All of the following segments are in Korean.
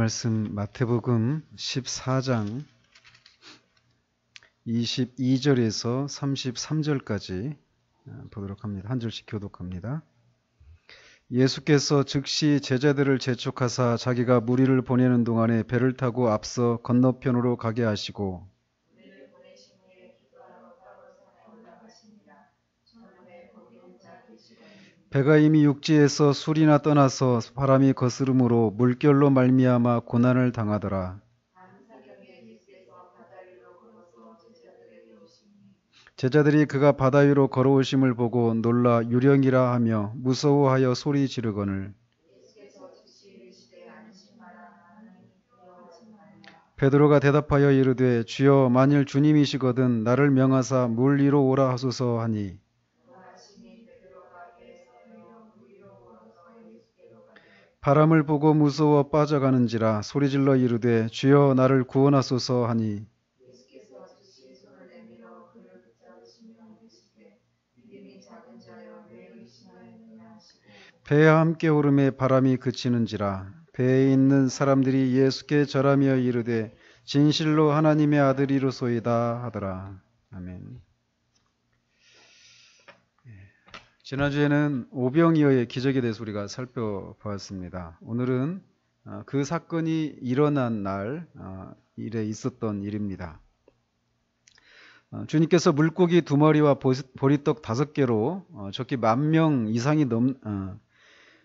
말씀 마태복음 14장 22절에서 33절까지 보도록 합니다. 한 절씩 교독합니다. 예수께서 즉시 제자들을 재촉하사 자기가 무리를 보내는 동안에 배를 타고 앞서 건너편으로 가게 하시고 배가 이미 육지에서 술이나 떠나서 바람이 거스름으로 물결로 말미암아 고난을 당하더라. 제자들이 그가 바다 위로 걸어오심을 보고 놀라 유령이라 하며 무서워하여 소리 지르거늘 베드로가 대답하여 이르되 주여 만일 주님이시거든 나를 명하사 물 위로 오라 하소서 하니 바람을 보고 무서워 빠져가는지라 소리질러 이르되 주여 나를 구원하소서 하니 배에 함께 오름에 바람이 그치는지라 배에 있는 사람들이 예수께 절하며 이르되 진실로 하나님의 아들이로소이다 하더라. 아멘. 지난주에는 오병이어의 기적에 대해서 우리가 살펴보았습니다. 오늘은 그 사건이 일어난 날 일에 있었던 일입니다. 주님께서 물고기 2마리와 보리떡 5개로 적기 10,000명 이상이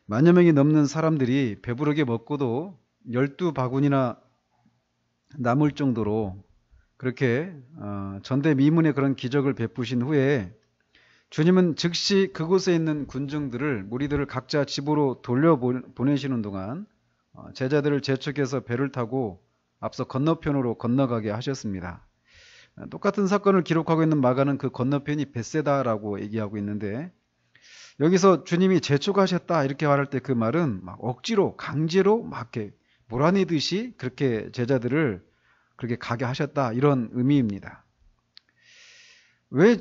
만여 명이 넘는 사람들이 배부르게 먹고도 12바구니나 남을 정도로 그렇게 전대미문의 그런 기적을 베푸신 후에 주님은 즉시 그곳에 있는 군중들을 무리들을 각자 집으로 돌려보내시는 동안 제자들을 재촉해서 배를 타고 앞서 건너편으로 건너가게 하셨습니다. 똑같은 사건을 기록하고 있는 마가는 그 건너편이 벳세다라고 얘기하고 있는데 여기서 주님이 재촉하셨다 이렇게 말할 때 그 말은 막 억지로 강제로 막 이렇게 몰아내듯이 그렇게 제자들을 그렇게 가게 하셨다 이런 의미입니다. 왜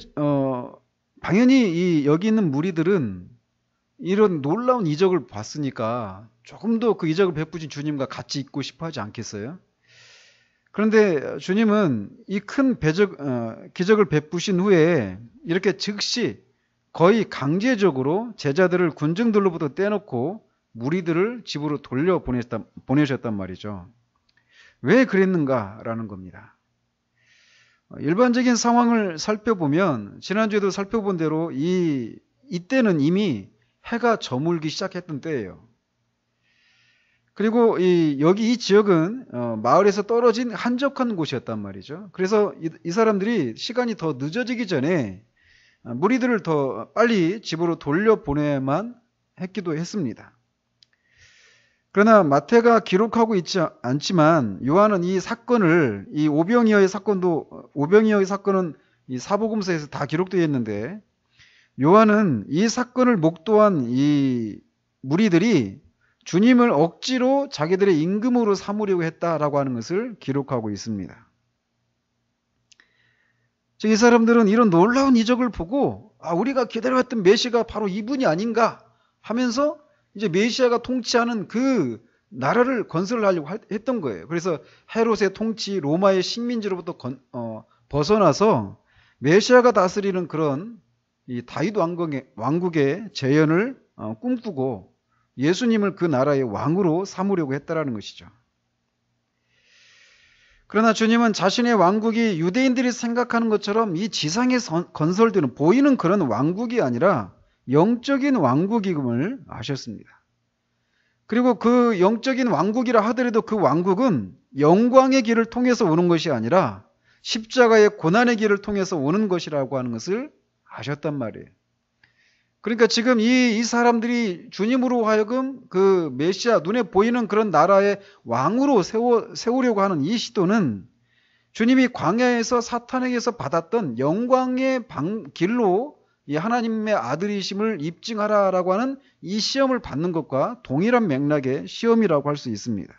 당연히 여기 있는 무리들은 이런 놀라운 이적을 봤으니까 조금 더 그 이적을 베푸신 주님과 같이 있고 싶어 하지 않겠어요? 그런데 주님은 이 큰 기적을 베푸신 후에 이렇게 즉시 거의 강제적으로 제자들을 군중들로부터 떼놓고 무리들을 집으로 보내셨단 말이죠. 왜 그랬는가라는 겁니다. 일반적인 상황을 살펴보면 지난주에도 살펴본 대로 이때는 이미 해가 저물기 시작했던 때예요. 그리고 여기 이 지역은 마을에서 떨어진 한적한 곳이었단 말이죠. 그래서 이 사람들이 시간이 더 늦어지기 전에 무리들을 더 빨리 집으로 돌려보내야만 했기도 했습니다. 그러나 마태가 기록하고 있지 않지만 요한은 이 사건을 이 오병이어의 사건은 이 사복음서에서 다 기록되어 있는데 요한은 이 사건을 목도한 이 무리들이 주님을 억지로 자기들의 임금으로 삼으려고 했다라고 하는 것을 기록하고 있습니다. 즉, 이 사람들은 이런 놀라운 이적을 보고 우리가 기다려왔던 메시아가 바로 이분이 아닌가 하면서 이제 메시아가 통치하는 그 나라를 건설하려고 했던 거예요. 그래서 헤롯의 통치, 로마의 식민지로부터 벗어나서 메시아가 다스리는 그런 이 다윗 왕국의 재현을 꿈꾸고 예수님을 그 나라의 왕으로 삼으려고 했다라는 것이죠. 그러나 주님은 자신의 왕국이 유대인들이 생각하는 것처럼 이 지상에 건설되는 보이는 그런 왕국이 아니라 영적인 왕국임을 아셨습니다. 그리고 그 영적인 왕국이라 하더라도 그 왕국은 영광의 길을 통해서 오는 것이 아니라 십자가의 고난의 길을 통해서 오는 것이라고 하는 것을 아셨단 말이에요. 그러니까 지금 이 사람들이 주님으로 하여금 그 메시아 눈에 보이는 그런 나라의 왕으로 세우려고 하는 이 시도는 주님이 광야에서 사탄에게서 받았던 영광의 길로 이 하나님의 아들이심을 입증하라라고 하는 이 시험을 받는 것과 동일한 맥락의 시험이라고 할 수 있습니다.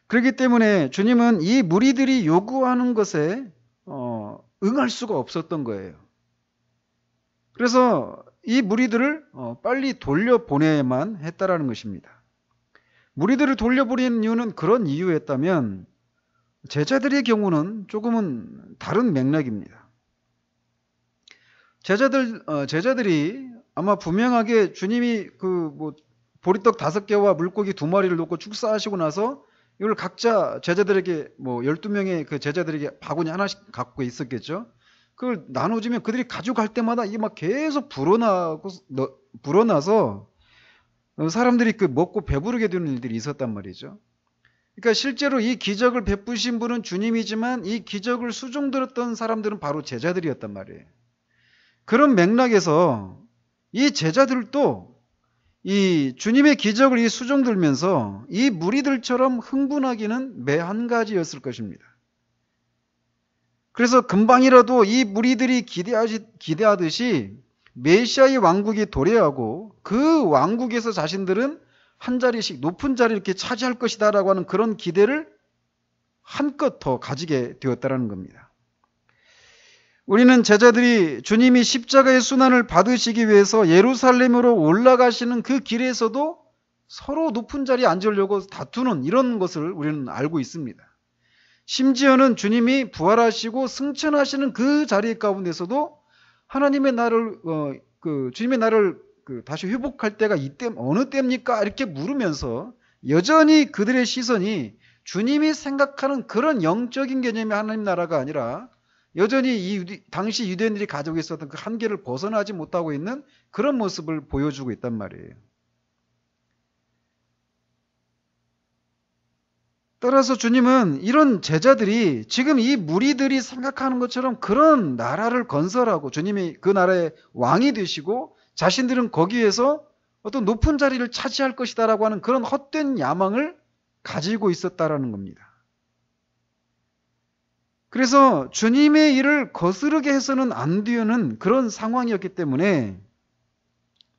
그렇기 때문에 주님은 이 무리들이 요구하는 것에 응할 수가 없었던 거예요. 그래서 이 무리들을 빨리 돌려보내야만 했다라는 것입니다. 무리들을 돌려보내는 이유는 그런 이유였다면 제자들의 경우는 조금은 다른 맥락입니다. 제자들이 아마 분명하게 주님이 보리떡 5개와 물고기 2마리를 놓고 축사하시고 나서 이걸 각자 제자들에게 12명의 그 제자들에게 바구니 하나씩 갖고 있었겠죠. 그걸 나눠주면 그들이 가져갈 때마다 이게 막 계속 불어나서 사람들이 먹고 배부르게 되는 일들이 있었단 말이죠. 그러니까 실제로 이 기적을 베푸신 분은 주님이지만 이 기적을 수종들었던 사람들은 바로 제자들이었단 말이에요. 그런 맥락에서 이 제자들도 이 주님의 기적을 이 수종들면서 이 무리들처럼 흥분하기는 매 한 가지였을 것입니다. 그래서 금방이라도 이 무리들이 기대하듯이 메시아의 왕국이 도래하고 그 왕국에서 자신들은 한 자리씩 높은 자리를 이렇게 차지할 것이다라고 하는 그런 기대를 한껏 더 가지게 되었다는 겁니다. 우리는 제자들이 주님이 십자가의 순환을 받으시기 위해서 예루살렘으로 올라가시는 그 길에서도 서로 높은 자리에 앉으려고 다투는 이런 것을 우리는 알고 있습니다. 심지어는 주님이 부활하시고 승천하시는 그 자리 가운데서도 하나님의 나를 주님의 나를 다시 회복할 때가 이때 어느 때입니까? 이렇게 물으면서 여전히 그들의 시선이 주님이 생각하는 그런 영적인 개념의 하나님 나라가 아니라 여전히 당시 유대인들이 가지고 있었던 그 한계를 벗어나지 못하고 있는 그런 모습을 보여주고 있단 말이에요. 따라서 주님은 이런 제자들이 지금 이 무리들이 생각하는 것처럼 그런 나라를 건설하고 주님이 그 나라의 왕이 되시고 자신들은 거기에서 어떤 높은 자리를 차지할 것이다라고 하는 그런 헛된 야망을 가지고 있었다라는 겁니다. 그래서 주님의 일을 거스르게 해서는 안 되는 그런 상황이었기 때문에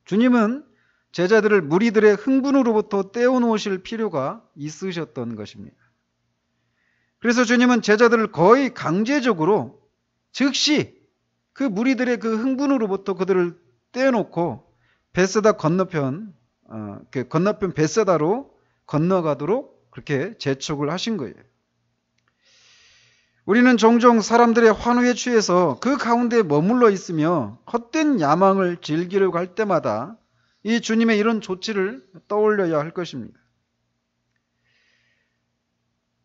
주님은 제자들을 무리들의 흥분으로부터 떼어놓으실 필요가 있으셨던 것입니다. 그래서 주님은 제자들을 거의 강제적으로 즉시 그 무리들의 그 흥분으로부터 그들을 떼어놓고 베세다 건너편 베세다로 건너가도록 그렇게 재촉을 하신 거예요. 우리는 종종 사람들의 환호에 취해서 그 가운데 머물러 있으며 헛된 야망을 즐기려고 할 때마다 이 주님의 이런 조치를 떠올려야 할 것입니다.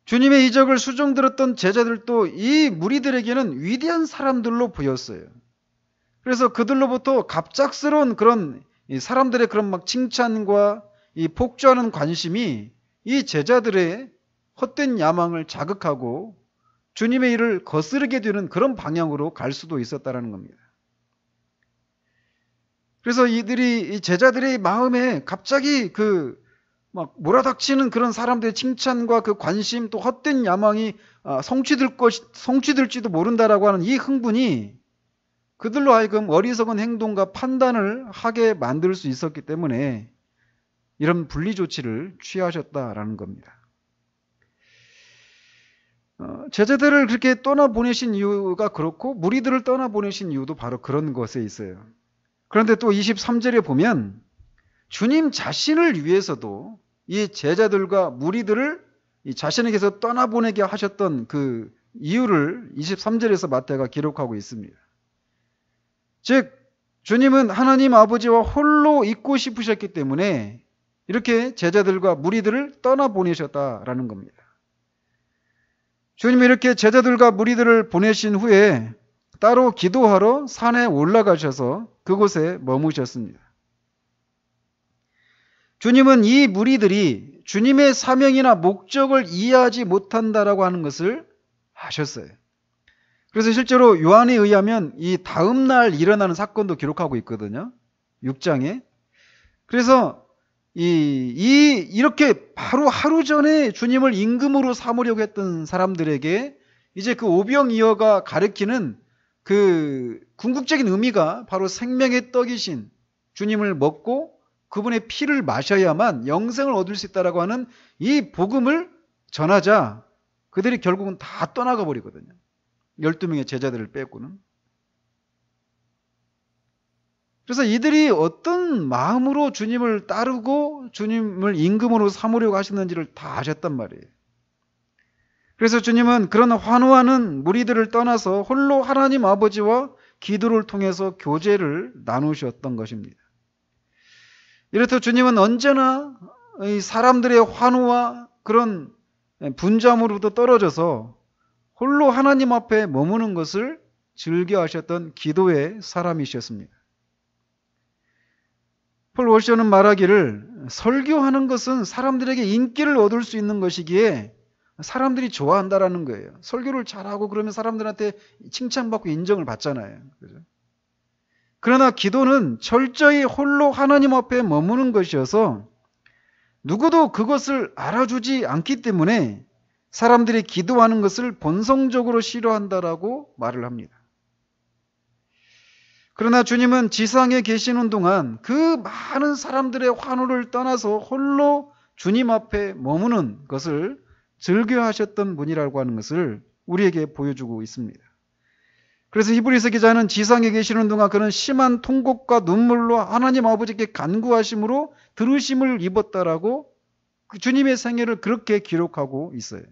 주님의 이적을 수종들었던 제자들도 이 무리들에게는 위대한 사람들로 보였어요. 그래서 그들로부터 갑작스러운 그런 사람들의 그런 막 칭찬과 이 폭주하는 관심이 이 제자들의 헛된 야망을 자극하고 주님의 일을 거스르게 되는 그런 방향으로 갈 수도 있었다라는 겁니다. 그래서 이 제자들의 마음에 갑자기 막 몰아닥치는 그런 사람들의 칭찬과 그 관심 또 헛된 야망이 성취될지도 모른다라고 하는 이 흥분이 그들로 하여금 어리석은 행동과 판단을 하게 만들 수 있었기 때문에 이런 분리 조치를 취하셨다라는 겁니다. 제자들을 그렇게 떠나보내신 이유가 그렇고 무리들을 떠나보내신 이유도 바로 그런 것에 있어요. 그런데 또 23절에 보면 주님 자신을 위해서도 이 제자들과 무리들을 자신에게서 떠나보내게 하셨던 그 이유를 23절에서 마태가 기록하고 있습니다. 즉 주님은 하나님 아버지와 홀로 있고 싶으셨기 때문에 이렇게 제자들과 무리들을 떠나보내셨다라는 겁니다. 주님이 이렇게 제자들과 무리들을 보내신 후에 따로 기도하러 산에 올라가셔서 그곳에 머무셨습니다. 주님은 이 무리들이 주님의 사명이나 목적을 이해하지 못한다라고 하는 것을 아셨어요. 그래서 실제로 요한에 의하면 이 다음 날 일어나는 사건도 기록하고 있거든요. 6장에. 그래서 이렇게 바로 하루 전에 주님을 임금으로 삼으려고 했던 사람들에게 이제 그 오병이어가 가리키는 그 궁극적인 의미가 바로 생명의 떡이신 주님을 먹고 그분의 피를 마셔야만 영생을 얻을 수 있다라고 하는 이 복음을 전하자 그들이 결국은 다 떠나가 버리거든요. 12명의 제자들을 빼고는. 그래서 이들이 어떤 마음으로 주님을 따르고 주님을 임금으로 삼으려고 하셨는지를 다 아셨단 말이에요. 그래서 주님은 그런 환호하는 무리들을 떠나서 홀로 하나님 아버지와 기도를 통해서 교제를 나누셨던 것입니다. 이렇듯 주님은 언제나 이 사람들의 환호와 그런 분주함으로부터 떨어져서 홀로 하나님 앞에 머무는 것을 즐겨하셨던 기도의 사람이셨습니다. 폴 워셔는 말하기를 설교하는 것은 사람들에게 인기를 얻을 수 있는 것이기에 사람들이 좋아한다라는 거예요. 설교를 잘하고 그러면 사람들한테 칭찬받고 인정을 받잖아요. 그죠? 그러나 기도는 철저히 홀로 하나님 앞에 머무는 것이어서 누구도 그것을 알아주지 않기 때문에 사람들이 기도하는 것을 본성적으로 싫어한다라고 말을 합니다. 그러나 주님은 지상에 계시는 동안 그 많은 사람들의 환호를 떠나서 홀로 주님 앞에 머무는 것을 즐겨하셨던 분이라고 하는 것을 우리에게 보여주고 있습니다. 그래서 히브리서 기자는 지상에 계시는 동안 그는 심한 통곡과 눈물로 하나님 아버지께 간구하심으로 들으심을 입었다라고 그 주님의 생애를 그렇게 기록하고 있어요.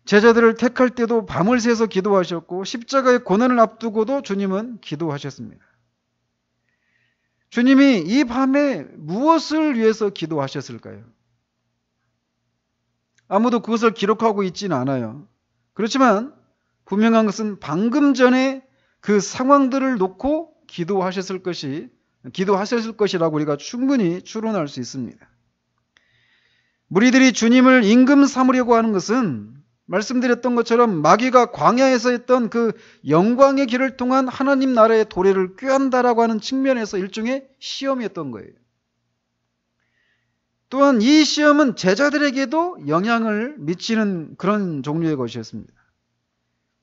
제자들을 택할 때도 밤을 새서 기도하셨고 십자가의 고난을 앞두고도 주님은 기도하셨습니다. 주님이 이 밤에 무엇을 위해서 기도하셨을까요? 아무도 그것을 기록하고 있지는 않아요. 그렇지만 분명한 것은 방금 전에 그 상황들을 놓고 기도하셨을 것이라고 우리가 충분히 추론할 수 있습니다. 무리들이 주님을 임금 삼으려고 하는 것은 말씀드렸던 것처럼 마귀가 광야에서 했던 그 영광의 길을 통한 하나님 나라의 도래를 꾀한다라고 하는 측면에서 일종의 시험이었던 거예요. 또한 이 시험은 제자들에게도 영향을 미치는 그런 종류의 것이었습니다.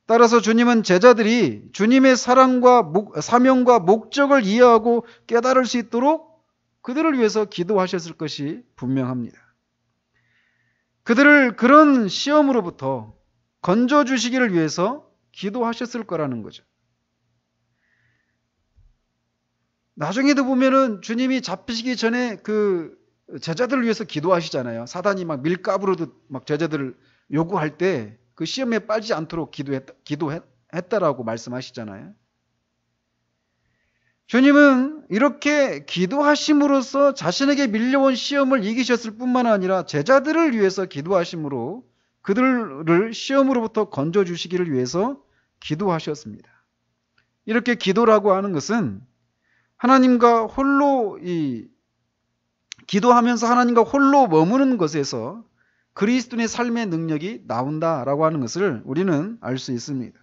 따라서 주님은 제자들이 주님의 사명과 목적을 이해하고 깨달을 수 있도록 그들을 위해서 기도하셨을 것이 분명합니다. 그들을 그런 시험으로부터 건져주시기를 위해서 기도하셨을 거라는 거죠. 나중에도 보면은 주님이 잡히시기 전에 그 제자들을 위해서 기도하시잖아요. 사단이 막 밀가부로도 막 제자들을 요구할 때 그 시험에 빠지지 않도록 기도했다라고 말씀하시잖아요. 주님은 이렇게 기도하심으로써 자신에게 밀려온 시험을 이기셨을 뿐만 아니라 제자들을 위해서 기도하심으로 그들을 시험으로부터 건져주시기를 위해서 기도하셨습니다. 이렇게 기도라고 하는 것은 하나님과 홀로 기도하면서 하나님과 홀로 머무는 것에서 그리스도인의 삶의 능력이 나온다라고 하는 것을 우리는 알 수 있습니다.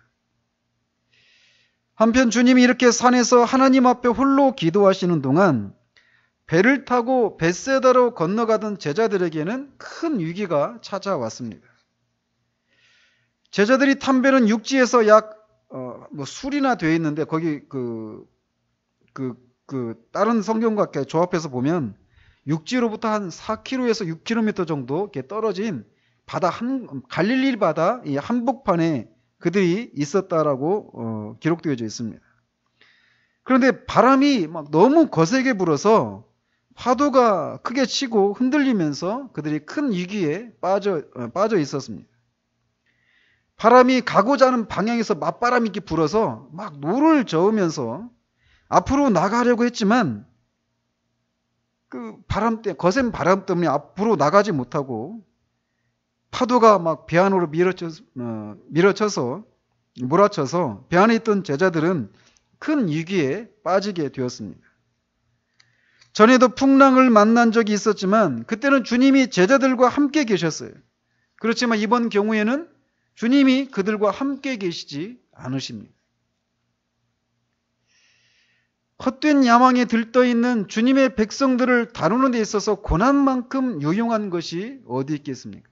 한편 주님이 이렇게 산에서 하나님 앞에 홀로 기도하시는 동안 배를 타고 벳세다로 건너가던 제자들에게는 큰 위기가 찾아왔습니다. 제자들이 탄 배는 육지에서 약 술이나 되어 있는데 거기 다른 성경과 조합해서 보면 육지로부터 한 4km에서 6km 정도 이렇게 떨어진 바다 갈릴리 바다 이 한복판에 그들이 있었다라고 기록되어져 있습니다. 그런데 바람이 막 너무 거세게 불어서 파도가 크게 치고 흔들리면서 그들이 큰 위기에 빠져 있었습니다. 바람이 가고자 하는 방향에서 맞바람이 이렇게 불어서 막 노를 저으면서 앞으로 나가려고 했지만 그 거센 바람 때문에 앞으로 나가지 못하고 파도가 막 배 안으로 몰아쳐서 배 안에 있던 제자들은 큰 위기에 빠지게 되었습니다. 전에도 풍랑을 만난 적이 있었지만 그때는 주님이 제자들과 함께 계셨어요. 그렇지만 이번 경우에는 주님이 그들과 함께 계시지 않으십니다. 헛된 야망에 들떠있는 주님의 백성들을 다루는 데 있어서 고난만큼 유용한 것이 어디 있겠습니까?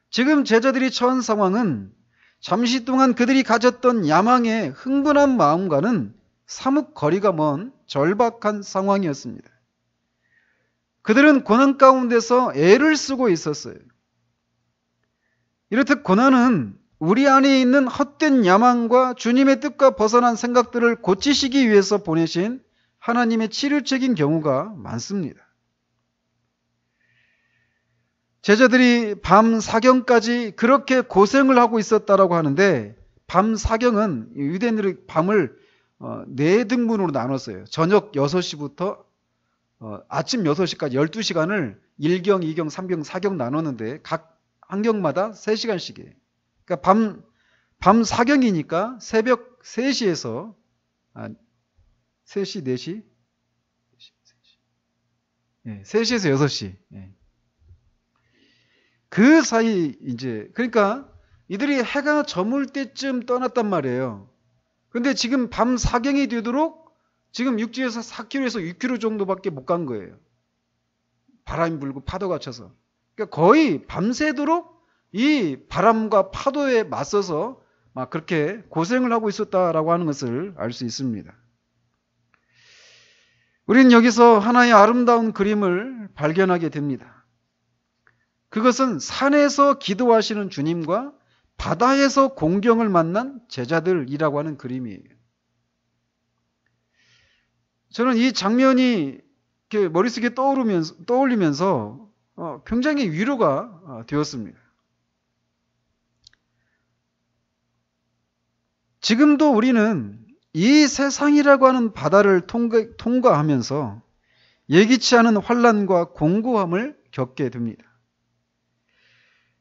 지금 제자들이 처한 상황은 잠시 동안 그들이 가졌던 야망의 흥분한 마음과는 사뭇 거리가 먼 절박한 상황이었습니다. 그들은 고난 가운데서 애를 쓰고 있었어요. 이렇듯 고난은 우리 안에 있는 헛된 야망과 주님의 뜻과 벗어난 생각들을 고치시기 위해서 보내신 하나님의 치료책인 경우가 많습니다. 제자들이 밤 사경까지 그렇게 고생을 하고 있었다라고 하는데, 밤 사경은 유대인들이 밤을 네 등분으로 나눴어요. 저녁 6시부터 아침 6시까지 12시간을 1경, 2경, 3경, 4경 나눴는데 각 한 경마다 3시간씩이에요. 그러니까 밤 사경이니까 새벽 3시에서 3시, 4시? 3시에서 6시. 그 사이 그러니까 이들이 해가 저물 때쯤 떠났단 말이에요. 근데 지금 밤 사경이 되도록 지금 육지에서 4km에서 6km 정도밖에 못 간 거예요. 바람이 불고 파도가 쳐서. 그러니까 거의 밤새도록 이 바람과 파도에 맞서서 막 그렇게 고생을 하고 있었다라고 하는 것을 알 수 있습니다. 우리는 여기서 하나의 아름다운 그림을 발견하게 됩니다. 그것은 산에서 기도하시는 주님과 바다에서 공경을 만난 제자들이라고 하는 그림이에요. 저는 이 장면이 이렇게 머릿속에 떠올리면서 굉장히 위로가 되었습니다. 지금도 우리는 이 세상이라고 하는 바다를 통과하면서 예기치 않은 환난과 공고함을 겪게 됩니다.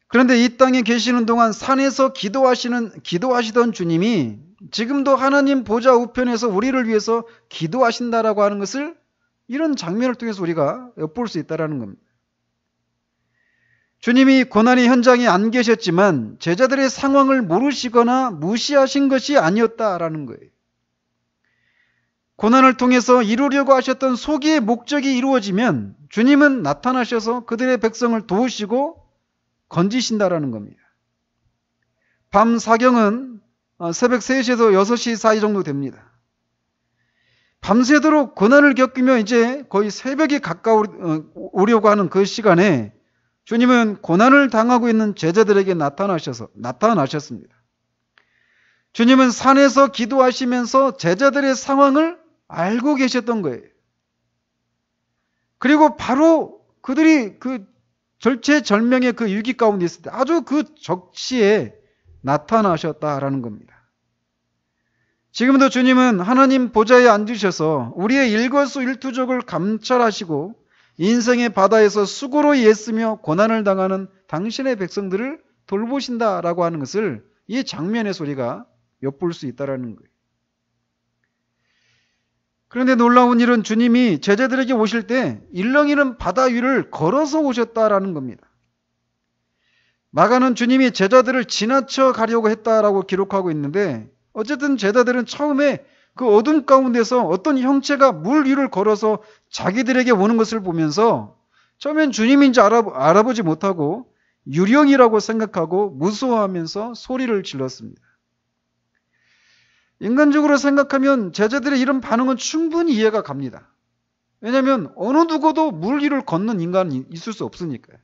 그런데 이 땅에 계시는 동안 산에서 기도하시던 주님이 지금도 하나님 보좌 우편에서 우리를 위해서 기도하신다라고 하는 것을 이런 장면을 통해서 우리가 엿볼 수 있다는 겁니다. 주님이 고난의 현장에 안 계셨지만 제자들의 상황을 모르시거나 무시하신 것이 아니었다라는 거예요. 고난을 통해서 이루려고 하셨던 소기의 목적이 이루어지면 주님은 나타나셔서 그들의 백성을 도우시고 건지신다라는 겁니다. 밤 사경은 새벽 3시에서 6시 사이 정도 됩니다. 밤새도록 고난을 겪으며 이제 거의 새벽이 가까우려고 하는 그 시간에 주님은 고난을 당하고 있는 제자들에게 나타나셨습니다. 주님은 산에서 기도하시면서 제자들의 상황을 알고 계셨던 거예요. 그리고 바로 그들이 그 절체절명의 그 위기 가운데 있을 때 아주 그 적시에 나타나셨다라는 겁니다. 지금도 주님은 하나님 보좌에 앉으셔서 우리의 일거수일투족을 감찰하시고 인생의 바다에서 수고로 애쓰며 고난을 당하는 당신의 백성들을 돌보신다라고 하는 것을 이 장면에서 우리가 엿볼 수 있다는 거예요. 그런데 놀라운 일은 주님이 제자들에게 오실 때 일렁이는 바다 위를 걸어서 오셨다라는 겁니다. 마가는 주님이 제자들을 지나쳐 가려고 했다라고 기록하고 있는데 어쨌든 제자들은 처음에 그 어둠 가운데서 어떤 형체가 물 위를 걸어서 자기들에게 오는 것을 보면서 처음엔 주님인지 알아보지 못하고 유령이라고 생각하고 무서워하면서 소리를 질렀습니다. 인간적으로 생각하면 제자들의 이런 반응은 충분히 이해가 갑니다. 왜냐하면 어느 누구도 물 위를 걷는 인간이 있을 수 없으니까요.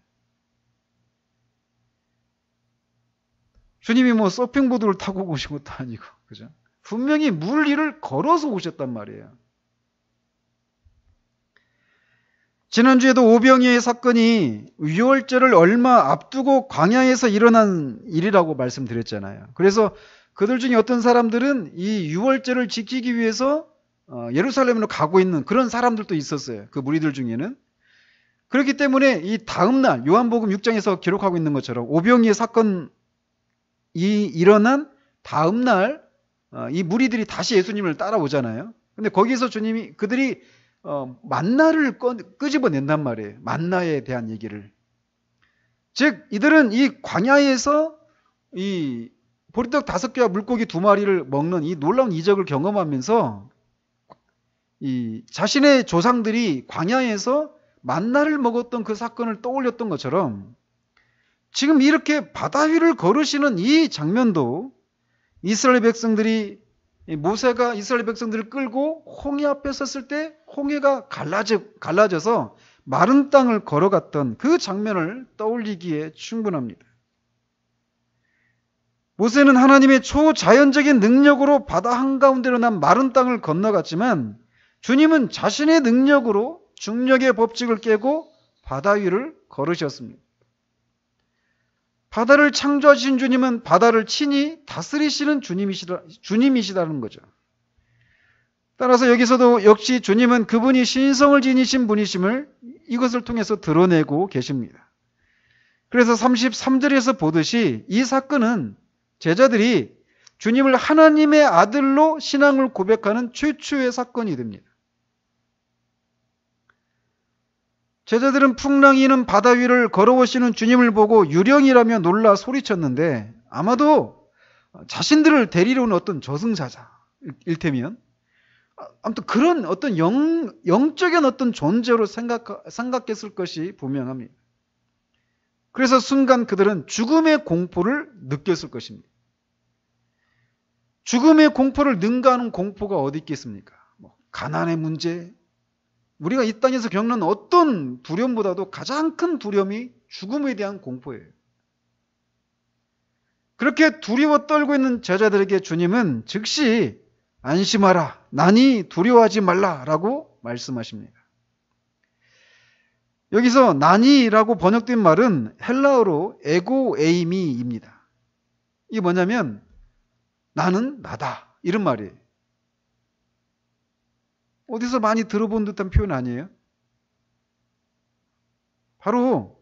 주님이 뭐 서핑보드를 타고 오신 것도 아니고, 그죠? 분명히 물 위를 걸어서 오셨단 말이에요. 지난주에도 오병이어의 사건이 유월절을 얼마 앞두고 광야에서 일어난 일이라고 말씀드렸잖아요. 그래서 그들 중에 어떤 사람들은 이 유월절을 지키기 위해서 예루살렘으로 가고 있는 그런 사람들도 있었어요. 그 무리들 중에는. 그렇기 때문에 이 다음날 요한복음 6장에서 기록하고 있는 것처럼 오병이의 사건이 일어난 다음날 이 무리들이 다시 예수님을 따라오잖아요. 근데 거기서 주님이 그들이 만나를 끄집어낸단 말이에요. 만나에 대한 얘기를. 즉 이들은 이 광야에서 이 보리떡 5개와 물고기 2마리를 먹는 이 놀라운 이적을 경험하면서 이 자신의 조상들이 광야에서 만나를 먹었던 그 사건을 떠올렸던 것처럼 지금 이렇게 바다 위를 걸으시는 이 장면도 이스라엘 백성들이 모세가 이스라엘 백성들을 끌고 홍해 앞에 섰을 때 홍해가 갈라져서 마른 땅을 걸어갔던 그 장면을 떠올리기에 충분합니다. 모세는 하나님의 초자연적인 능력으로 바다 한가운데로 난 마른 땅을 건너갔지만 주님은 자신의 능력으로 중력의 법칙을 깨고 바다 위를 걸으셨습니다. 바다를 창조하신 주님은 바다를 친히 다스리시는 주님이시다는 거죠. 따라서 여기서도 역시 주님은 그분이 신성을 지니신 분이심을 이것을 통해서 드러내고 계십니다. 그래서 33절에서 보듯이 이 사건은 제자들이 주님을 하나님의 아들로 신앙을 고백하는 최초의 사건이 됩니다. 제자들은 풍랑이 있는 바다 위를 걸어오시는 주님을 보고 유령이라며 놀라 소리쳤는데 아마도 자신들을 데리러 온 어떤 저승사자 일테면 아무튼 그런 어떤 영적인 어떤 존재로 생각했을 것이 분명합니다. 그래서 순간 그들은 죽음의 공포를 느꼈을 것입니다. 죽음의 공포를 능가하는 공포가 어디 있겠습니까? 가난의 문제, 우리가 이 땅에서 겪는 어떤 두려움보다도 가장 큰 두려움이 죽음에 대한 공포예요. 그렇게 두려워 떨고 있는 제자들에게 주님은 즉시 안심하라, 나니 두려워하지 말라라고 말씀하십니다. 여기서 나니라고 번역된 말은 헬라어로 에고에이미입니다. 이게 뭐냐면 나는 나다 이런 말이에요. 어디서 많이 들어본 듯한 표현 아니에요? 바로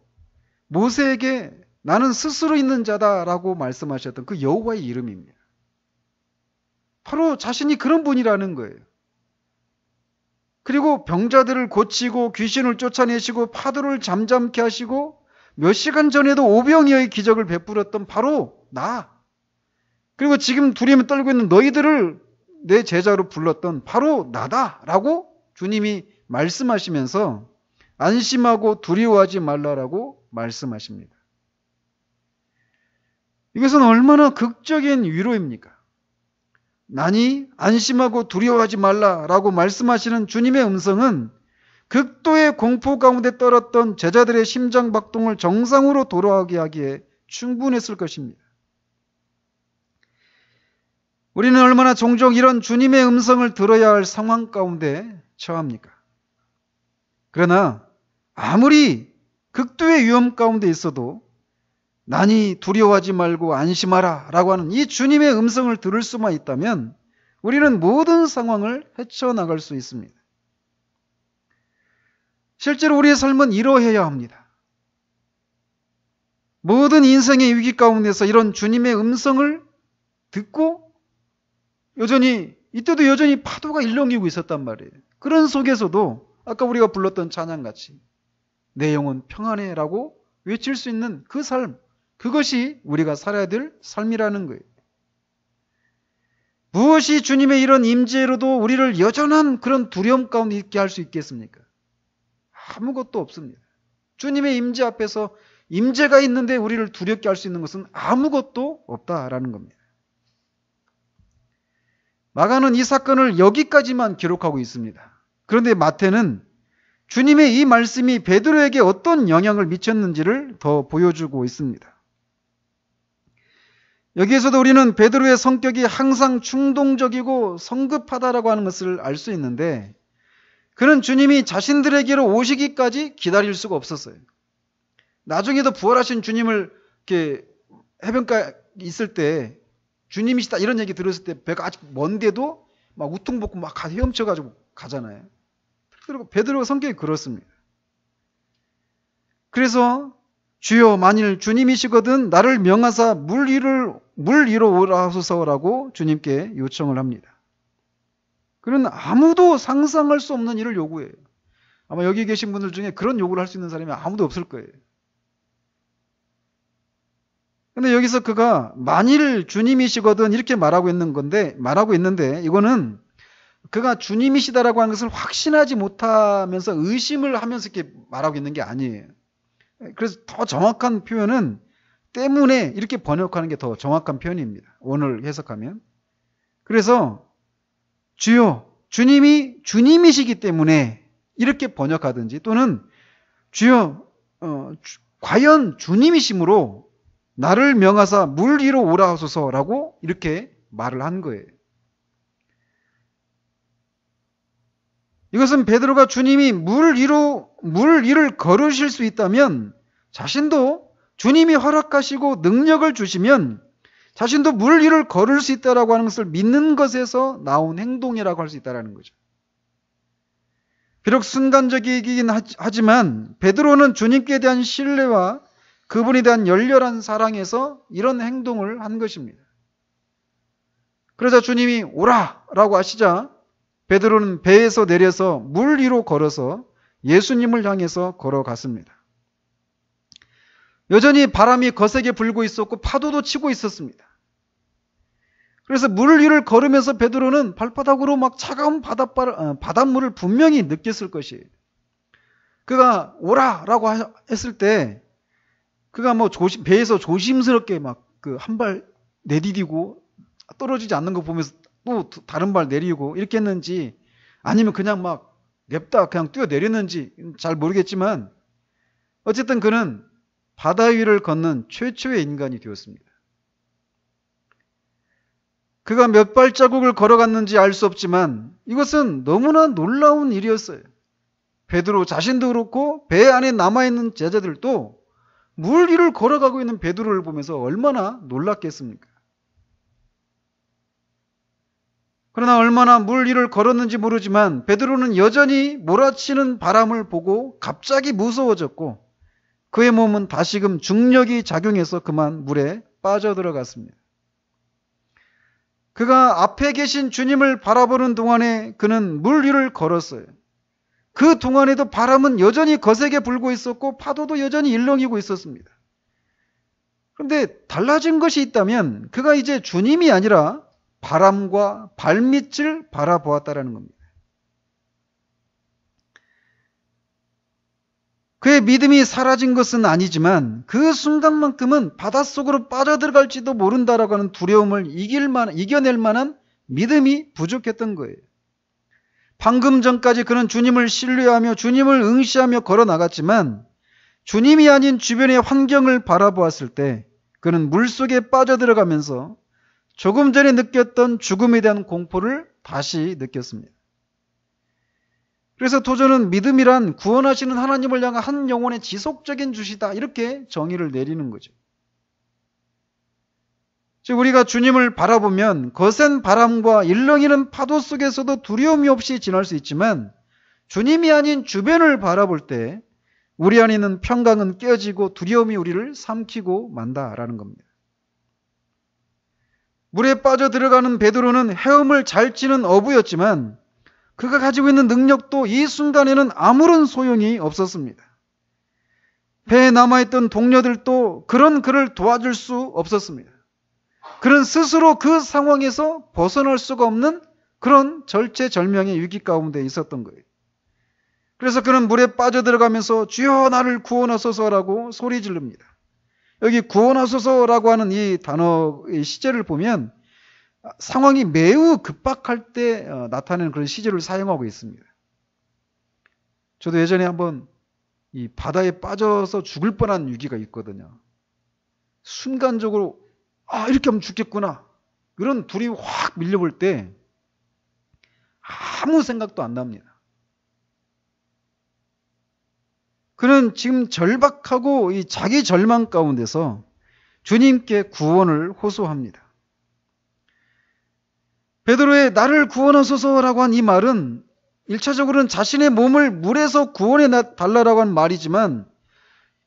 모세에게 나는 스스로 있는 자다라고 말씀하셨던 그 여호와의 이름입니다. 바로 자신이 그런 분이라는 거예요. 그리고 병자들을 고치고 귀신을 쫓아내시고 파도를 잠잠케 하시고 몇 시간 전에도 오병이어의 기적을 베풀었던 바로 나. 그리고 지금 두려움에 떨고 있는 너희들을 내 제자로 불렀던 바로 나다라고 주님이 말씀하시면서 안심하고 두려워하지 말라라고 말씀하십니다. 이것은 얼마나 극적인 위로입니까? 나니 안심하고 두려워하지 말라라고 말씀하시는 주님의 음성은 극도의 공포 가운데 떨었던 제자들의 심장 박동을 정상으로 돌아오게 하기에 충분했을 것입니다. 우리는 얼마나 종종 이런 주님의 음성을 들어야 할 상황 가운데 처합니까? 그러나 아무리 극도의 위험 가운데 있어도 나니 두려워하지 말고 안심하라 라고 하는 이 주님의 음성을 들을 수만 있다면 우리는 모든 상황을 헤쳐나갈 수 있습니다. 실제로 우리의 삶은 이러해야 합니다. 모든 인생의 위기 가운데서 이런 주님의 음성을 듣고 이때도 여전히 파도가 일렁이고 있었단 말이에요. 그런 속에서도 아까 우리가 불렀던 찬양같이 내 영혼 평안해 라고 외칠 수 있는 그 삶, 그것이 우리가 살아야 될 삶이라는 거예요. 무엇이 주님의 이런 임재로도 우리를 여전한 그런 두려움 가운데 있게 할 수 있겠습니까? 아무것도 없습니다. 주님의 임재 앞에서 임재가 있는데 우리를 두렵게 할 수 있는 것은 아무것도 없다라는 겁니다. 마가는 이 사건을 여기까지만 기록하고 있습니다. 그런데 마태는 주님의 이 말씀이 베드로에게 어떤 영향을 미쳤는지를 더 보여주고 있습니다. 여기에서도 우리는 베드로의 성격이 항상 충동적이고 성급하다라고 하는 것을 알 수 있는데 그는 주님이 자신들에게로 오시기까지 기다릴 수가 없었어요. 나중에도 부활하신 주님을 이렇게 해변가에 있을 때 주님이시다 이런 얘기 들었을 때 배가 아직 먼데도 막 우퉁복고 막 헤엄쳐가지고 가잖아요. 그리고 베드로의 성격이 그렇습니다. 그래서 주여 만일 주님이시거든 나를 명하사 물 위로 오라 하소서라고 주님께 요청을 합니다. 그는 아무도 상상할 수 없는 일을 요구해요. 아마 여기 계신 분들 중에 그런 요구를 할 수 있는 사람이 아무도 없을 거예요. 근데 여기서 그가 만일 주님이시거든 이렇게 말하고 있는데 이거는 그가 주님이시다라고 하는 것을 확신하지 못하면서 의심을 하면서 이렇게 말하고 있는 게 아니에요. 그래서 더 정확한 표현은 때문에 이렇게 번역하는 게 더 정확한 표현입니다. 오늘 해석하면. 그래서 주여 주님이 주님이시기 때문에 이렇게 번역하든지 또는 주여 과연 주님이시므로 나를 명하사 물 위로 오라 하소서라고 이렇게 말을 한 거예요. 이것은 베드로가 주님이 물 위를 걸으실 수 있다면 자신도 주님이 허락하시고 능력을 주시면 자신도 물 위를 걸을 수 있다라고 하는 것을 믿는 것에서 나온 행동이라고 할 수 있다라는 거죠. 비록 순간적이긴 하지만 베드로는 주님께 대한 신뢰와 그분에 대한 열렬한 사랑에서 이런 행동을 한 것입니다. 그러자 주님이 오라라고 하시자 베드로는 배에서 내려서 물 위로 걸어서 예수님을 향해서 걸어갔습니다. 여전히 바람이 거세게 불고 있었고 파도도 치고 있었습니다. 그래서 물 위를 걸으면서 베드로는 발바닥으로 막 차가운 바닷물을 분명히 느꼈을 것이에요. 그가 오라라고 했을 때 그가 뭐 배에서 조심스럽게 막 그 한 발 내디디고 떨어지지 않는 거 보면서 또 다른 발 내리고 이렇게 했는지 아니면 그냥 막 냅다 그냥 뛰어내렸는지 잘 모르겠지만 어쨌든 그는 바다 위를 걷는 최초의 인간이 되었습니다. 그가 몇 발자국을 걸어갔는지 알 수 없지만 이것은 너무나 놀라운 일이었어요. 베드로 자신도 그렇고 배 안에 남아있는 제자들도 물 위를 걸어가고 있는 베드로를 보면서 얼마나 놀랐겠습니까? 그러나 얼마나 물 위를 걸었는지 모르지만 베드로는 여전히 몰아치는 바람을 보고 갑자기 무서워졌고 그의 몸은 다시금 중력이 작용해서 그만 물에 빠져들어갔습니다. 그가 앞에 계신 주님을 바라보는 동안에 그는 물 위를 걸었어요. 그 동안에도 바람은 여전히 거세게 불고 있었고 파도도 여전히 일렁이고 있었습니다. 그런데 달라진 것이 있다면 그가 이제 주님이 아니라 바람과 발밑을 바라보았다라는 겁니다. 그의 믿음이 사라진 것은 아니지만 그 순간만큼은 바닷속으로 빠져들어갈지도 모른다라고 하는 두려움을 이겨낼 만한 믿음이 부족했던 거예요. 방금 전까지 그는 주님을 신뢰하며 주님을 응시하며 걸어 나갔지만 주님이 아닌 주변의 환경을 바라보았을 때 그는 물속에 빠져들어가면서 조금 전에 느꼈던 죽음에 대한 공포를 다시 느꼈습니다. 그래서 도저는 믿음이란 구원하시는 하나님을 향한 한 영혼의 지속적인 주시다 이렇게 정의를 내리는 거죠. 즉 우리가 주님을 바라보면 거센 바람과 일렁이는 파도 속에서도 두려움이 없이 지날 수 있지만 주님이 아닌 주변을 바라볼 때 우리 안에 있는 평강은 깨어지고 두려움이 우리를 삼키고 만다라는 겁니다. 물에 빠져 들어가는 베드로는 헤엄을 잘 치는 어부였지만 그가 가지고 있는 능력도 이 순간에는 아무런 소용이 없었습니다. 배에 남아있던 동료들도 그런 그를 도와줄 수 없었습니다. 그는 스스로 그 상황에서 벗어날 수가 없는 그런 절체절명의 위기 가운데 있었던 거예요. 그래서 그는 물에 빠져들어가면서 주여 나를 구원하소서라고 소리 지릅니다. 여기 구원하소서라고 하는 이 단어의 시제를 보면 상황이 매우 급박할 때 나타내는 그런 시제를 사용하고 있습니다. 저도 예전에 한번 이 바다에 빠져서 죽을 뻔한 위기가 있거든요. 순간적으로 이렇게 하면 죽겠구나. 그런 둘이 확 밀려볼 때 아무 생각도 안 납니다. 그는 지금 절박하고 이 자기 절망 가운데서 주님께 구원을 호소합니다. 베드로의 나를 구원하소서라고 한 이 말은 1차적으로는 자신의 몸을 물에서 구원해 달라라고 한 말이지만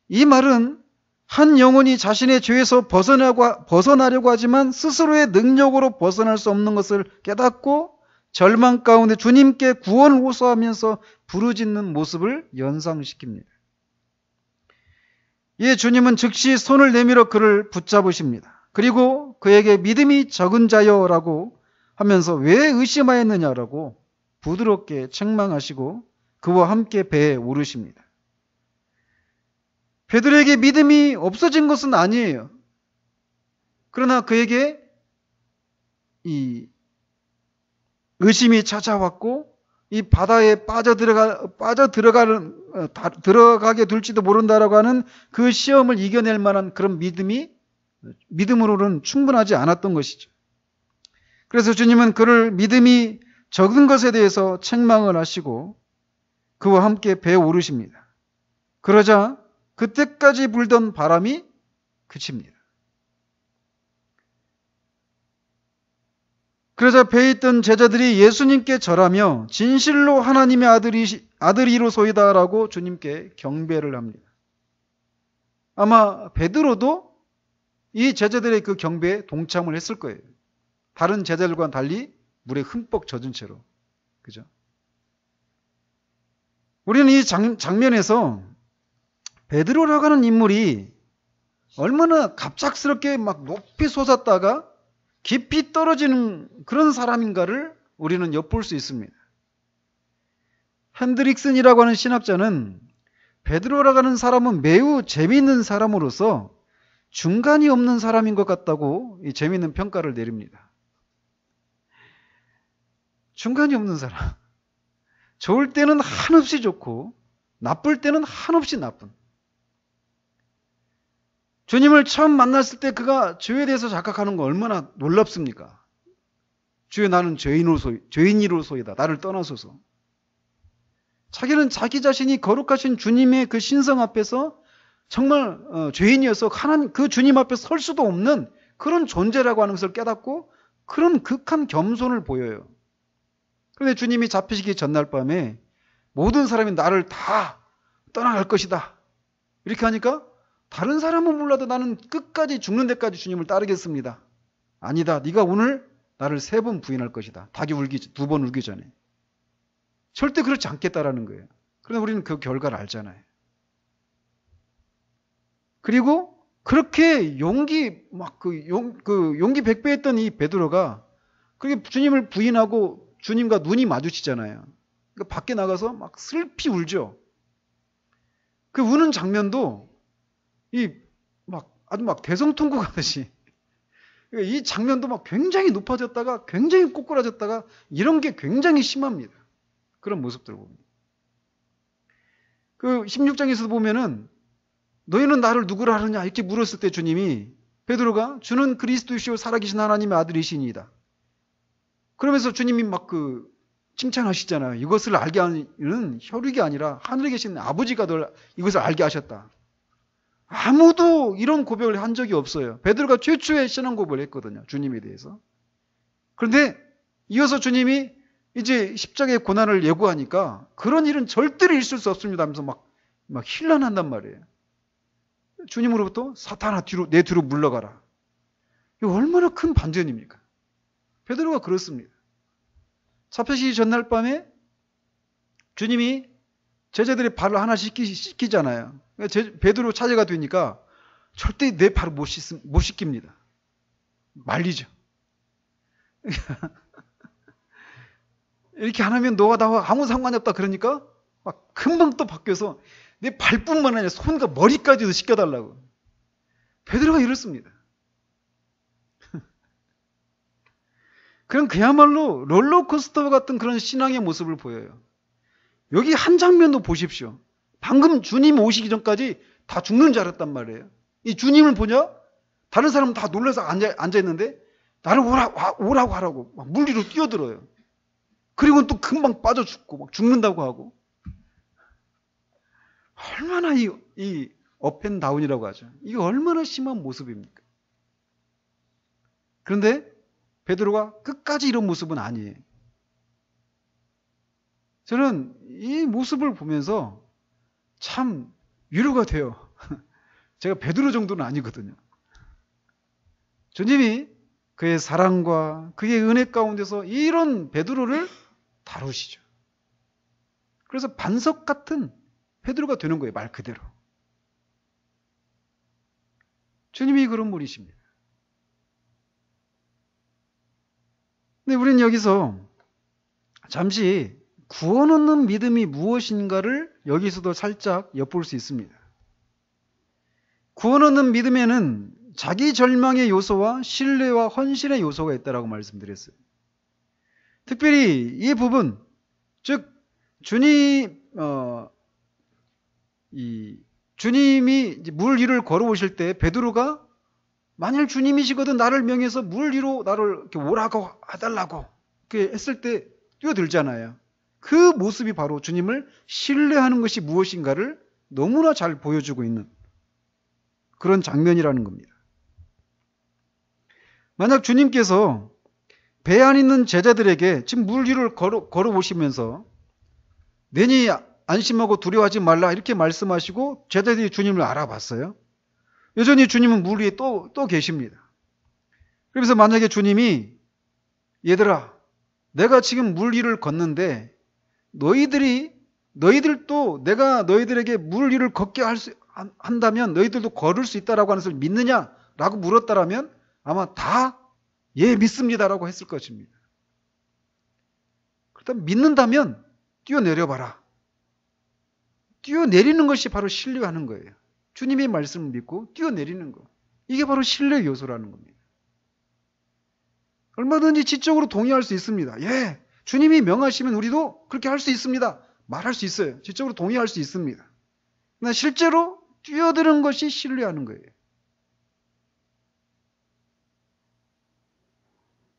이 말은 한 영혼이 자신의 죄에서 벗어나려고 하지만 스스로의 능력으로 벗어날 수 없는 것을 깨닫고 절망 가운데 주님께 구원을 호소하면서 부르짖는 모습을 연상시킵니다. 이에 주님은 즉시 손을 내밀어 그를 붙잡으십니다. 그리고 그에게 믿음이 적은 자여라고 하면서 왜 의심하였느냐라고 부드럽게 책망하시고 그와 함께 배에 오르십니다. 베드로에게 믿음이 없어진 것은 아니에요. 그러나 그에게 이 의심이 찾아왔고 이 바다에 들어가게 될지도 모른다라고 하는 그 시험을 이겨낼 만한 그런 믿음이 믿음으로는 충분하지 않았던 것이죠. 그래서 주님은 그를 믿음이 적은 것에 대해서 책망을 하시고 그와 함께 배에 오르십니다. 그러자 그때까지 불던 바람이 그칩니다. 그러자 배에 있던 제자들이 예수님께 절하며 진실로 하나님의 아들이로소이다라고 주님께 경배를 합니다. 아마 베드로도 이 제자들의 그 경배에 동참을 했을 거예요. 다른 제자들과는 달리 물에 흠뻑 젖은 채로. 그죠? 우리는 이 장면에서 베드로라고 하는 인물이 얼마나 갑작스럽게 막 높이 솟았다가 깊이 떨어지는 그런 사람인가를 우리는 엿볼 수 있습니다. 핸드릭슨이라고 하는 신학자는 베드로라고 하는 사람은 매우 재미있는 사람으로서 중간이 없는 사람인 것 같다고 이 재미있는 평가를 내립니다. 중간이 없는 사람. 좋을 때는 한없이 좋고 나쁠 때는 한없이 나쁜. 주님을 처음 만났을 때 그가 죄에 대해서 자각하는 거 얼마나 놀랍습니까? 주여 나는 죄인이로소이다. 나를 떠나소서. 자기는 자기 자신이 거룩하신 주님의 그 신성 앞에서 정말 죄인이어서 하나님 그 주님 앞에 설 수도 없는 그런 존재라고 하는 것을 깨닫고 그런 극한 겸손을 보여요. 그런데 주님이 잡히시기 전날 밤에 모든 사람이 나를 다 떠나갈 것이다. 이렇게 하니까 다른 사람은 몰라도 나는 끝까지 죽는 데까지 주님을 따르겠습니다. 아니다. 네가 오늘 나를 3번 부인할 것이다. 닭이 2번 울기 전에. 절대 그렇지 않겠다라는 거예요. 그런데 우리는 그 결과를 알잖아요. 그리고 그렇게 용기 백배했던 이 베드로가 그렇게 주님을 부인하고 주님과 눈이 마주치잖아요. 그러니까 밖에 나가서 막 슬피 울죠. 그 우는 장면도 아주 대성통곡 하듯이 이 장면도 막 굉장히 높아졌다가 굉장히 꼬꾸라졌다가 이런 게 굉장히 심합니다. 그런 모습들을 봅니다. 그 16장에서도 보면은 너희는 나를 누구라 하느냐 이렇게 물었을 때 주님이 베드로가 주는 그리스도시요 살아계신 하나님의 아들이시니이다. 그러면서 주님이 막 칭찬하시잖아요. 이것을 알게 하는 혈육이 아니라 하늘에 계신 아버지가 널 이것을 알게 하셨다. 아무도 이런 고백을 한 적이 없어요. 베드로가 최초의 신앙 고백을 했거든요. 주님에 대해서. 그런데 이어서 주님이 이제 십자가의 고난을 예고하니까 그런 일은 절대로 있을 수 없습니다 하면서 막 힐난한단 말이에요. 주님으로부터 사탄아 내 뒤로 물러가라. 이거 얼마나 큰 반전입니까? 베드로가 그렇습니다. 잡혀지기 전날 밤에 주님이 제자들의 발을 하나씩 씻기잖아요. 베드로 차제가 되니까 절대 내 발을 못 씻깁니다. 말리죠. 이렇게 안 하면 너와 나와 아무 상관이 없다 그러니까 막 금방 또 바뀌어서 내 발뿐만 아니라 손과 머리까지도 씻겨달라고. 베드로가 이렇습니다. 그럼 그야말로 롤러코스터 같은 그런 신앙의 모습을 보여요. 여기 한 장면도 보십시오. 방금 주님 오시기 전까지 다 죽는 줄 알았단 말이에요. 이 주님을 보냐? 다른 사람은 다 놀라서 앉아있는데 나를 오라고 하라고 막 물 위로 뛰어들어요. 그리고 또 금방 빠져 죽고 막 죽는다고 하고. 얼마나 이 업앤다운이라고 하죠. 이게 얼마나 심한 모습입니까? 그런데 베드로가 끝까지 이런 모습은 아니에요. 저는 이 모습을 보면서 참 위로가 돼요. 제가 베드로 정도는 아니거든요. 주님이 그의 사랑과 그의 은혜 가운데서 이런 베드로를 다루시죠. 그래서 반석 같은 베드로가 되는 거예요. 말 그대로. 주님이 그런 분이십니다. 근데 우리는 여기서 잠시 구원 얻는 믿음이 무엇인가를 여기서도 살짝 엿볼 수 있습니다. 구원 얻는 믿음에는 자기 절망의 요소와 신뢰와 헌신의 요소가 있다라고 말씀드렸어요. 특별히 이 부분, 즉 주님이 물 위를 걸어오실 때 베드로가 만일 주님이시거든 나를 명해서 물 위로 나를 이렇게 오라고 해달라고 이렇게 했을 때 뛰어들잖아요. 그 모습이 바로 주님을 신뢰하는 것이 무엇인가를 너무나 잘 보여주고 있는 그런 장면이라는 겁니다. 만약 주님께서 배 안에 있는 제자들에게 지금 물 위를 걸어오시면서 내니 안심하고 두려워하지 말라 이렇게 말씀하시고 제자들이 주님을 알아봤어요. 여전히 주님은 물 위에 또 계십니다. 그래서 만약에 주님이 얘들아 내가 지금 물 위를 걷는데 너희들도 내가 너희들에게 물 위를 걷게 한다면 너희들도 걸을 수 있다라고 하는 것을 믿느냐라고 물었다라면 아마 다 예 믿습니다라고 했을 것입니다. 그렇다면 믿는다면 뛰어내려봐라. 뛰어내리는 것이 바로 신뢰하는 거예요. 주님의 말씀을 믿고 뛰어내리는 거. 이게 바로 신뢰 요소라는 겁니다. 얼마든지 지적으로 동의할 수 있습니다. 예, 주님이 명하시면 우리도 그렇게 할 수 있습니다. 말할 수 있어요. 지적으로 동의할 수 있습니다. 그러나 실제로 뛰어드는 것이 신뢰하는 거예요.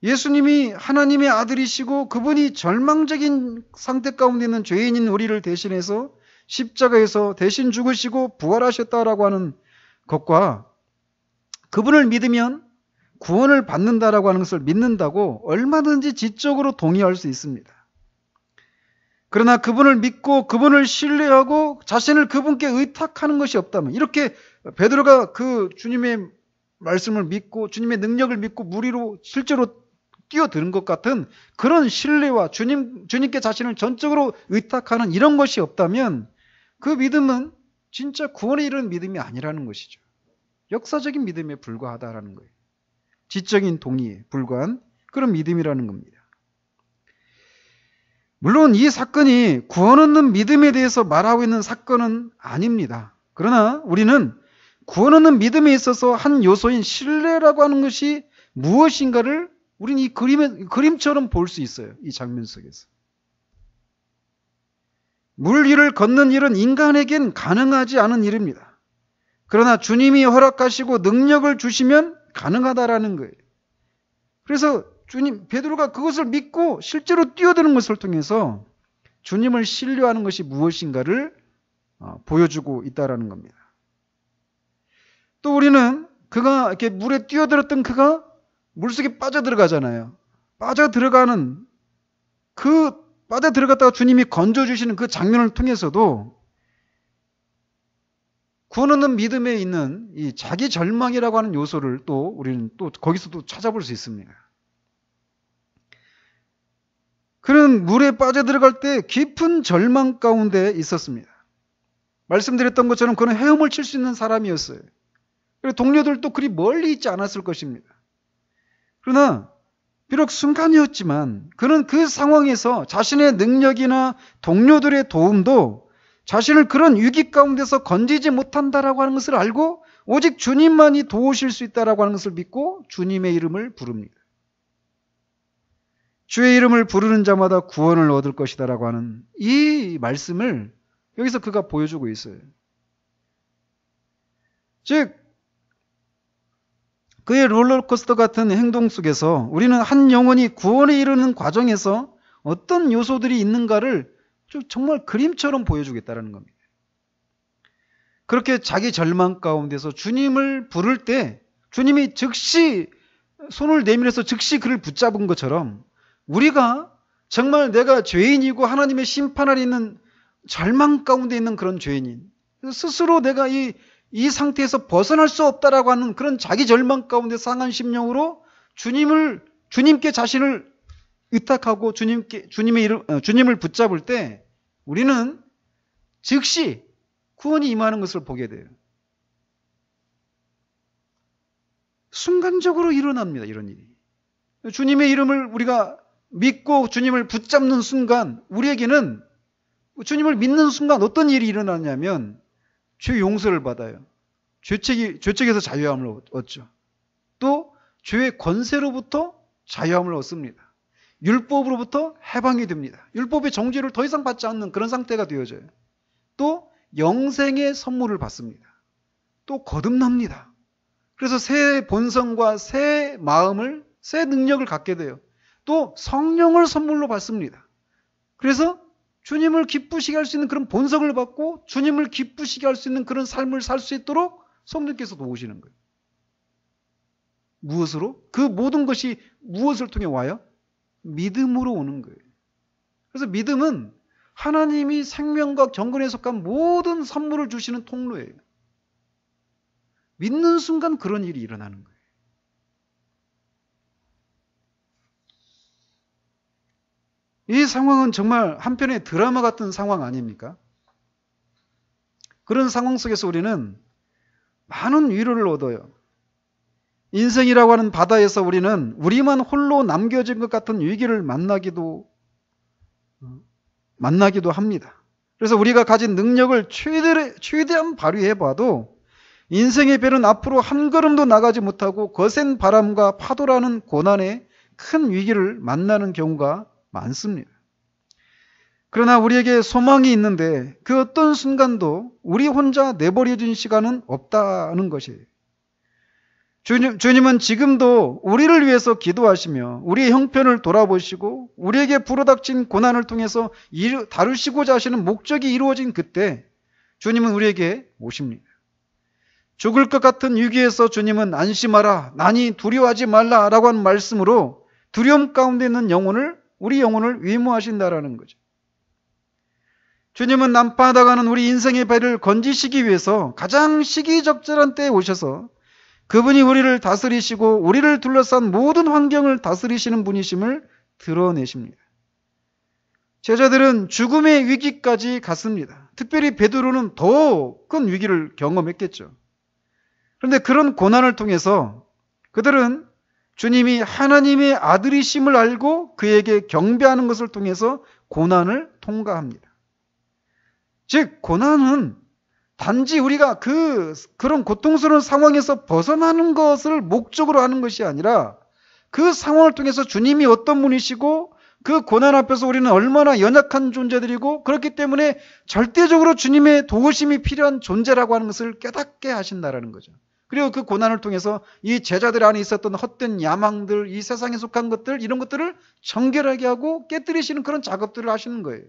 예수님이 하나님의 아들이시고 그분이 절망적인 상태 가운데 있는 죄인인 우리를 대신해서 십자가에서 대신 죽으시고 부활하셨다라고 하는 것과 그분을 믿으면 구원을 받는다라고 하는 것을 믿는다고 얼마든지 지적으로 동의할 수 있습니다. 그러나 그분을 믿고 그분을 신뢰하고 자신을 그분께 의탁하는 것이 없다면 이렇게 베드로가 그 주님의 말씀을 믿고 주님의 능력을 믿고 물 위로 실제로 뛰어드는 것 같은 그런 신뢰와 주님께 자신을 전적으로 의탁하는 이런 것이 없다면 그 믿음은 진짜 구원에 이르는 믿음이 아니라는 것이죠. 역사적인 믿음에 불과하다라는 거예요. 지적인 동의에 불과한 그런 믿음이라는 겁니다. 물론 이 사건이 구원 얻는 믿음에 대해서 말하고 있는 사건은 아닙니다. 그러나 우리는 구원 얻는 믿음에 있어서 한 요소인 신뢰라고 하는 것이 무엇인가를 우리는 이 그림처럼 볼 수 있어요. 이 장면 속에서. 물 위를 걷는 일은 인간에겐 가능하지 않은 일입니다. 그러나 주님이 허락하시고 능력을 주시면 가능하다라는 거예요. 그래서 베드로가 그것을 믿고 실제로 뛰어드는 것을 통해서 주님을 신뢰하는 것이 무엇인가를 보여주고 있다라는 겁니다. 또 우리는 그가 이렇게 물에 뛰어들었던 그가 물속에 빠져들어가잖아요. 빠져들어갔다가 주님이 건져주시는 그 장면을 통해서도 구원 얻는 믿음에 있는 이 자기 절망이라고 하는 요소를 또 우리는 또 거기서도 찾아볼 수 있습니다. 그는 물에 빠져들어갈 때 깊은 절망 가운데 있었습니다. 말씀드렸던 것처럼 그는 헤엄을 칠 수 있는 사람이었어요. 그리고 동료들도 그리 멀리 있지 않았을 것입니다. 그러나 비록 순간이었지만 그는 그 상황에서 자신의 능력이나 동료들의 도움도 자신을 그런 위기 가운데서 건지지 못한다라고 하는 것을 알고 오직 주님만이 도우실 수 있다라고 하는 것을 믿고 주님의 이름을 부릅니다. 주의 이름을 부르는 자마다 구원을 얻을 것이다라고 하는 이 말씀을 여기서 그가 보여주고 있어요. 즉 그의 롤러코스터 같은 행동 속에서 우리는 한 영혼이 구원에 이르는 과정에서 어떤 요소들이 있는가를 정말 그림처럼 보여주겠다는 겁니다. 그렇게 자기 절망 가운데서 주님을 부를 때 주님이 즉시 손을 내밀어서 즉시 그를 붙잡은 것처럼 우리가 정말 내가 죄인이고 하나님의 심판 아래 있는 절망 가운데 있는 그런 죄인인 스스로 내가 이 상태에서 벗어날 수 없다라고 하는 그런 자기 절망 가운데 상한 심령으로 주님께 자신을 의탁하고 주님을 붙잡을 때 우리는 즉시 구원이 임하는 것을 보게 돼요. 순간적으로 일어납니다. 이런 일이. 주님의 이름을 우리가 믿고 주님을 붙잡는 순간 우리에게는 주님을 믿는 순간 어떤 일이 일어나냐면 죄 용서를 받아요. 죄책에서 자유함을 얻죠. 또 죄의 권세로부터 자유함을 얻습니다. 율법으로부터 해방이 됩니다. 율법의 정죄를 더 이상 받지 않는 그런 상태가 되어져요. 또 영생의 선물을 받습니다. 또 거듭납니다. 그래서 새 본성과 새 마음을, 새 능력을 갖게 돼요. 또 성령을 선물로 받습니다. 그래서 주님을 기쁘시게 할 수 있는 그런 본성을 받고 주님을 기쁘시게 할 수 있는 그런 삶을 살 수 있도록 성령께서 도우시는 거예요. 무엇으로? 그 모든 것이 무엇을 통해 와요? 믿음으로 오는 거예요. 그래서 믿음은 하나님이 생명과 경건에 속한 모든 선물을 주시는 통로예요. 믿는 순간 그런 일이 일어나는 거예요. 이 상황은 정말 한편의 드라마 같은 상황 아닙니까? 그런 상황 속에서 우리는 많은 위로를 얻어요. 인생이라고 하는 바다에서 우리는 우리만 홀로 남겨진 것 같은 위기를 만나기도 합니다. 그래서 우리가 가진 능력을 최대한 발휘해봐도 인생의 배는 앞으로 한 걸음도 나가지 못하고 거센 바람과 파도라는 고난의 큰 위기를 만나는 경우가 많습니다. 그러나 우리에게 소망이 있는데 그 어떤 순간도 우리 혼자 내버려진 시간은 없다는 것이에요. 주님은 지금도 우리를 위해서 기도하시며 우리의 형편을 돌아보시고 우리에게 불어닥친 고난을 통해서 다루시고자 하시는 목적이 이루어진 그때 주님은 우리에게 오십니다. 죽을 것 같은 위기에서 주님은 안심하라, 난이 두려워하지 말라라고 하는 말씀으로 두려움 가운데 있는 우리 영혼을 위무하신다라는 거죠. 주님은 난파당하는 우리 인생의 배를 건지시기 위해서 가장 시기적절한 때에 오셔서 그분이 우리를 다스리시고 우리를 둘러싼 모든 환경을 다스리시는 분이심을 드러내십니다. 제자들은 죽음의 위기까지 갔습니다. 특별히 베드로는 더 큰 위기를 경험했겠죠. 그런데 그런 고난을 통해서 그들은 주님이 하나님의 아들이심을 알고 그에게 경배하는 것을 통해서 고난을 통과합니다. 즉 고난은 단지 우리가 그런 고통스러운 상황에서 벗어나는 것을 목적으로 하는 것이 아니라 그 상황을 통해서 주님이 어떤 분이시고 그 고난 앞에서 우리는 얼마나 연약한 존재들이고 그렇기 때문에 절대적으로 주님의 도우심이 필요한 존재라고 하는 것을 깨닫게 하신다라는 거죠. 그리고 그 고난을 통해서 이 제자들 안에 있었던 헛된 야망들, 이 세상에 속한 것들, 이런 것들을 정결하게 하고 깨뜨리시는 그런 작업들을 하시는 거예요.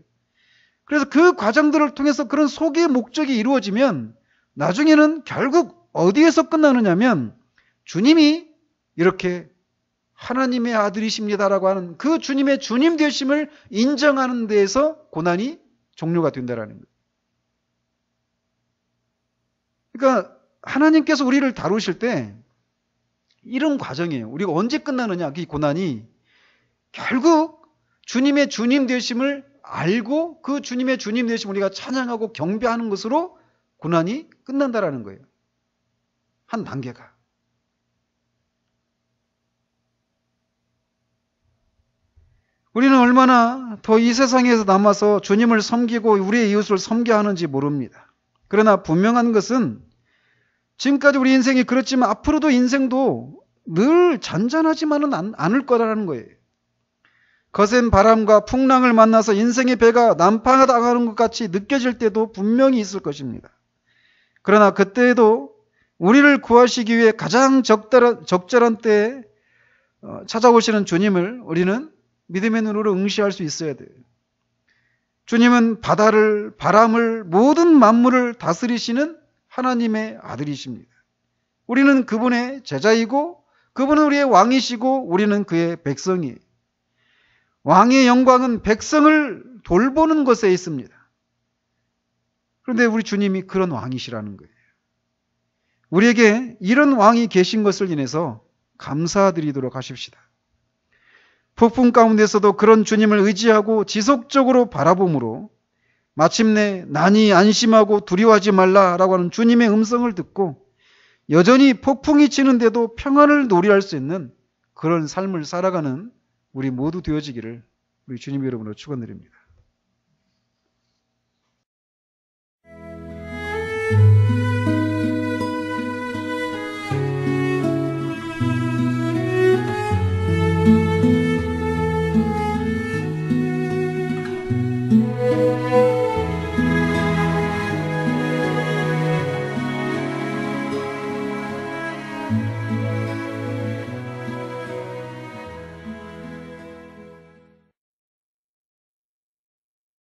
그래서 그 과정들을 통해서 그런 소기의 목적이 이루어지면 나중에는 결국 어디에서 끝나느냐면 주님이 이렇게 하나님의 아들이십니다라고 하는 그 주님의 주님 되심을 인정하는 데에서 고난이 종료가 된다라는 거예요. 그러니까 하나님께서 우리를 다루실 때 이런 과정이에요. 우리가 언제 끝나느냐, 이 고난이 결국 주님의 주님 되심을 알고 그 주님의 주님 되심 우리가 찬양하고 경배하는 것으로 고난이 끝난다라는 거예요. 한 단계가. 우리는 얼마나 더 이 세상에서 남아서 주님을 섬기고 우리의 이웃을 섬겨야 하는지 모릅니다. 그러나 분명한 것은 지금까지 우리 인생이 그렇지만 앞으로도 인생도 늘 잔잔하지만은 않을 거라는 거예요. 거센 바람과 풍랑을 만나서 인생의 배가 난파당하는 것 같이 느껴질 때도 분명히 있을 것입니다. 그러나 그때에도 우리를 구하시기 위해 가장 적절한 때에 찾아오시는 주님을 우리는 믿음의 눈으로 응시할 수 있어야 돼요. 주님은 바다를, 바람을, 모든 만물을 다스리시는 하나님의 아들이십니다. 우리는 그분의 제자이고 그분은 우리의 왕이시고 우리는 그의 백성이에요. 왕의 영광은 백성을 돌보는 것에 있습니다. 그런데 우리 주님이 그런 왕이시라는 거예요. 우리에게 이런 왕이 계신 것을 인해서 감사드리도록 하십시다. 폭풍 가운데서도 그런 주님을 의지하고 지속적으로 바라봄으로 마침내 난이 안심하고 두려워하지 말라라고 하는 주님의 음성을 듣고 여전히 폭풍이 치는데도 평안을 노래할 수 있는 그런 삶을 살아가는 우리 모두 되어지기를 우리 주님 이름으로 축원드립니다.